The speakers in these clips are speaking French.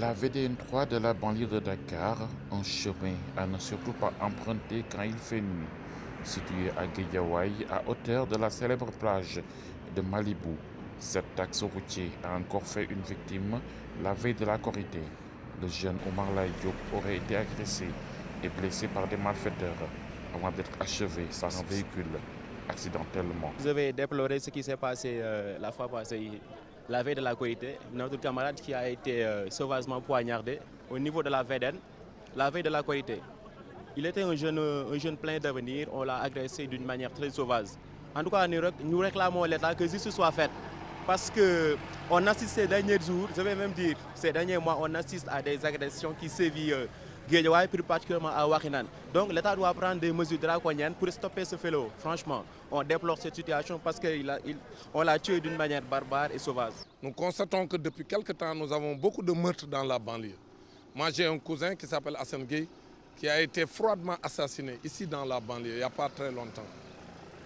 La VDN 3 de la banlieue de Dakar, un chemin à ne surtout pas emprunter quand il fait nuit. Situé à Guédiawaye, à hauteur de la célèbre plage de Malibu, cet axe routier a encore fait une victime la veille de la Korité. Le jeune Omar Laye Diop aurait été agressé et blessé par des malfaiteurs avant d'être achevé par un véhicule accidentellement. Vous avez déploré ce qui s'est passé la fois passée, la veille de la Korité. Notre camarade qui a été sauvagement poignardé au niveau de la VDN, la veille de la Korité. Il était un jeune plein d'avenir, on l'a agressé d'une manière très sauvage. En tout cas, nous réclamons l'État que justice soit faite. Parce qu'on assiste ces derniers jours, je vais même dire, ces derniers mois, on assiste à des agressions qui sévissent Guédiawaye, plus particulièrement à Wakhinane. Donc l'État doit prendre des mesures draconiennes pour stopper ce fléau. Franchement, on déplore cette situation parce qu'on l'a tué d'une manière barbare et sauvage. Nous constatons que depuis quelque temps, nous avons beaucoup de meurtres dans la banlieue. Moi, j'ai un cousin qui s'appelle Hassan Gueye, qui a été froidement assassiné ici dans la banlieue, il n'y a pas très longtemps.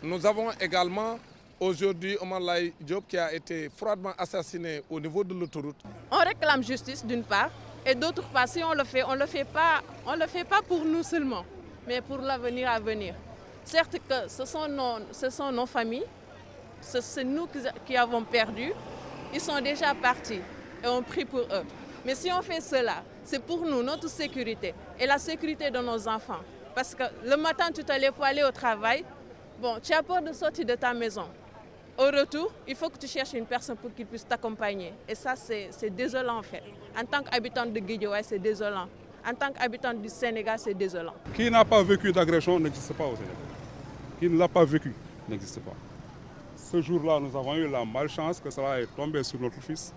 Nous avons également aujourd'hui Omar Laye Diop qui a été froidement assassiné au niveau de l'autoroute. On réclame justice d'une part, et d'autre part, si on le fait pas pour nous seulement, mais pour l'avenir à venir. Certes que ce sont nos familles, c'est nous qui avons perdu, ils sont déjà partis et on prie pour eux. Mais si on fait cela, c'est pour nous, notre sécurité et la sécurité de nos enfants. Parce que le matin, tu te lèves pour aller au travail, bon, tu as peur de sortir de ta maison. Au retour, il faut que tu cherches une personne pour qu'il puisse t'accompagner. Et ça, c'est désolant en fait. En tant qu'habitante de Guédiawaye, c'est désolant. En tant qu'habitante du Sénégal, c'est désolant. Qui n'a pas vécu d'agression n'existe pas au Sénégal. Qui ne l'a pas vécu n'existe pas. Ce jour-là, nous avons eu la malchance que cela est tombé sur notre fils.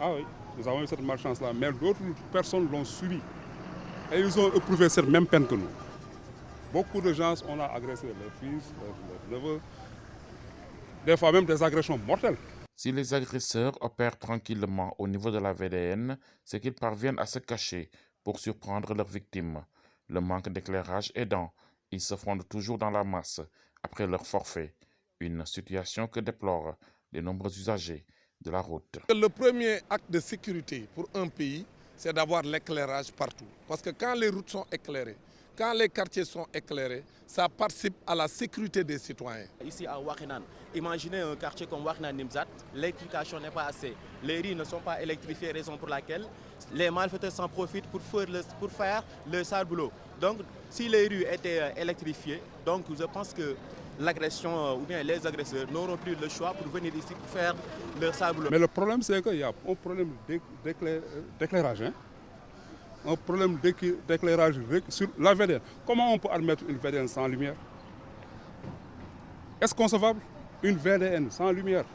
Ah oui, nous avons eu cette malchance-là, mais d'autres personnes l'ont subi. Et ils ont éprouvé cette même peine que nous. Beaucoup de gens, on a agressé leurs fils, leurs neveux. Des fois même des agressions mortelles. Si les agresseurs opèrent tranquillement au niveau de la VDN, c'est qu'ils parviennent à se cacher pour surprendre leurs victimes. Le manque d'éclairage aidant, ils se fondent toujours dans la masse après leur forfait. Une situation que déplorent de nombreux usagers de la route. Le premier acte de sécurité pour un pays, c'est d'avoir l'éclairage partout. Parce que quand les routes sont éclairées, quand les quartiers sont éclairés, ça participe à la sécurité des citoyens. Ici à Wakhinane, imaginez un quartier comme Wakhinane-Nimzat, l'électrification n'est pas assez. Les rues ne sont pas électrifiées, raison pour laquelle les malfaiteurs s'en profitent pour faire le sale boulot. Donc si les rues étaient électrifiées, donc je pense que l'agression ou bien les agresseurs n'auront plus le choix pour venir ici pour faire le sale boulot. Mais le problème, c'est qu'il y a un problème d'éclairage. Un problème d'éclairage sur la VDN. Comment on peut admettre une VDN sans lumière? Est-ce concevable? Une VDN sans lumière?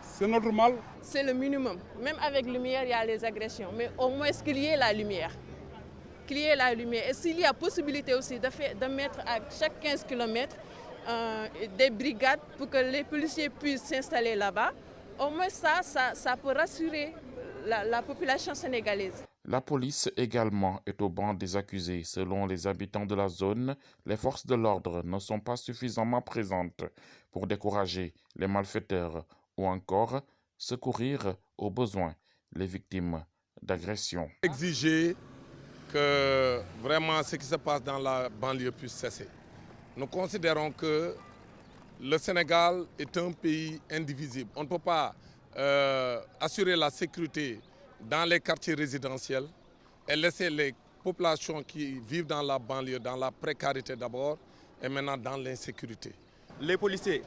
C'est normal? C'est le minimum. Même avec lumière, il y a les agressions. Mais au moins qu'il y ait la lumière. Qu'il y ait la lumière. Et s'il y a possibilité aussi de mettre à chaque 15 km des brigades pour que les policiers puissent s'installer là-bas, au moins ça peut rassurer la population sénégalaise. La police également est au banc des accusés. Selon les habitants de la zone, les forces de l'ordre ne sont pas suffisamment présentes pour décourager les malfaiteurs ou encore secourir aux besoins les victimes d'agressions. Exiger que vraiment ce qui se passe dans la banlieue puisse cesser. Nous considérons que le Sénégal est un pays indivisible. On ne peut pas assurer la sécurité dans les quartiers résidentiels et laisser les populations qui vivent dans la banlieue, dans la précarité d'abord et maintenant dans l'insécurité. Les policiers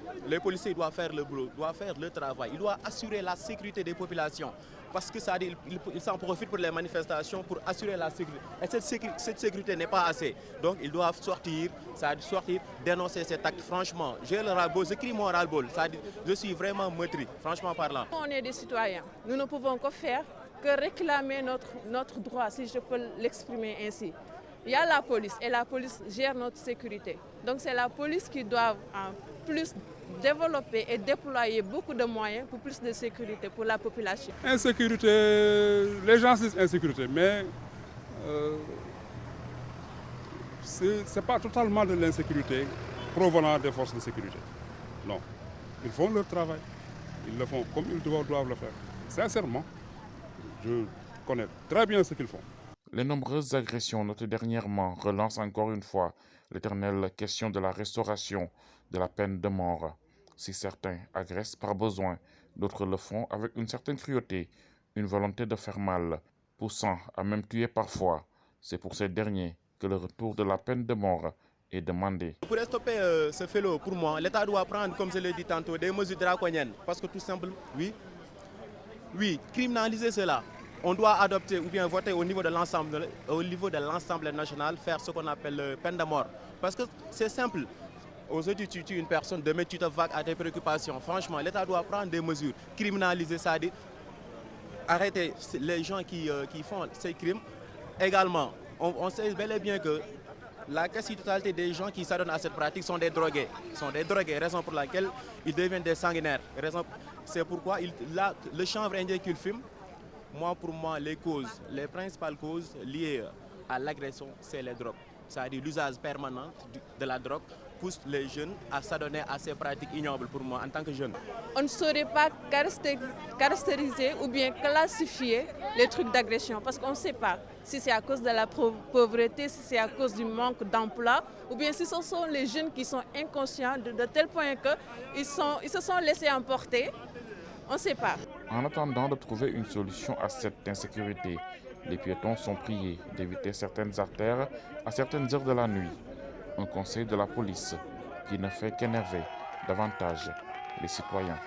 doivent faire le boulot, doivent faire le travail. Ils doivent assurer la sécurité des populations parce que ça dit, ils s'en profitent pour les manifestations pour assurer la sécurité. Et cette sécurité n'est pas assez. Donc ils doivent sortir, dénoncer cet acte. Franchement, j'ai le ras-le-bol, je crie mon ras-le-bol. Je suis vraiment meurtri, franchement parlant. On est des citoyens. Nous ne pouvons que faire que réclamer notre droit, si je peux l'exprimer ainsi. Il y a la police et la police gère notre sécurité. Donc c'est la police qui doit en plus développer et déployer beaucoup de moyens pour plus de sécurité pour la population. Insécurité, les gens disent insécurité, mais ce n'est pas totalement de l'insécurité provenant des forces de sécurité. Non, ils font leur travail, ils le font comme ils doivent le faire. Sincèrement, je connaissent très bien ce qu'ils font. Les nombreuses agressions notées dernièrement relancent encore une fois l'éternelle question de la restauration de la peine de mort. Si certains agressent par besoin, d'autres le font avec une certaine cruauté, une volonté de faire mal, poussant à même tuer parfois. C'est pour ces derniers que le retour de la peine de mort est demandé. Pour stopper ce fléau, pour moi, l'État doit prendre, comme je l'ai dit tantôt, des mesures draconiennes. Parce que tout simplement, oui, criminaliser cela. On doit adopter ou bien voter au niveau de l'ensemble national, faire ce qu'on appelle peine de mort. Parce que c'est simple. Aujourd'hui, tu tues une personne, demain tu te vaques à tes préoccupations. Franchement, l'État doit prendre des mesures. Criminaliser ça, arrêter les gens qui font ces crimes. Également, on sait bel et bien que la quasi-totalité des gens qui s'adonnent à cette pratique sont des drogués. Raison pour laquelle ils deviennent des sanguinaires. C'est pourquoi le chanvre indien qu'ils fument, pour moi, les principales causes liées à l'agression, c'est les drogues. C'est-à-dire l'usage permanent de la drogue pousse les jeunes à s'adonner à ces pratiques ignobles pour moi en tant que jeune. On ne saurait pas caractériser ou bien classifier les trucs d'agression parce qu'on ne sait pas si c'est à cause de la pauvreté, si c'est à cause du manque d'emploi ou bien si ce sont les jeunes qui sont inconscients de tel point qu'ils se sont laissés emporter. On ne sait pas. En attendant de trouver une solution à cette insécurité, les piétons sont priés d'éviter certaines artères à certaines heures de la nuit. Un conseil de la police qui ne fait qu'énerver davantage les citoyens.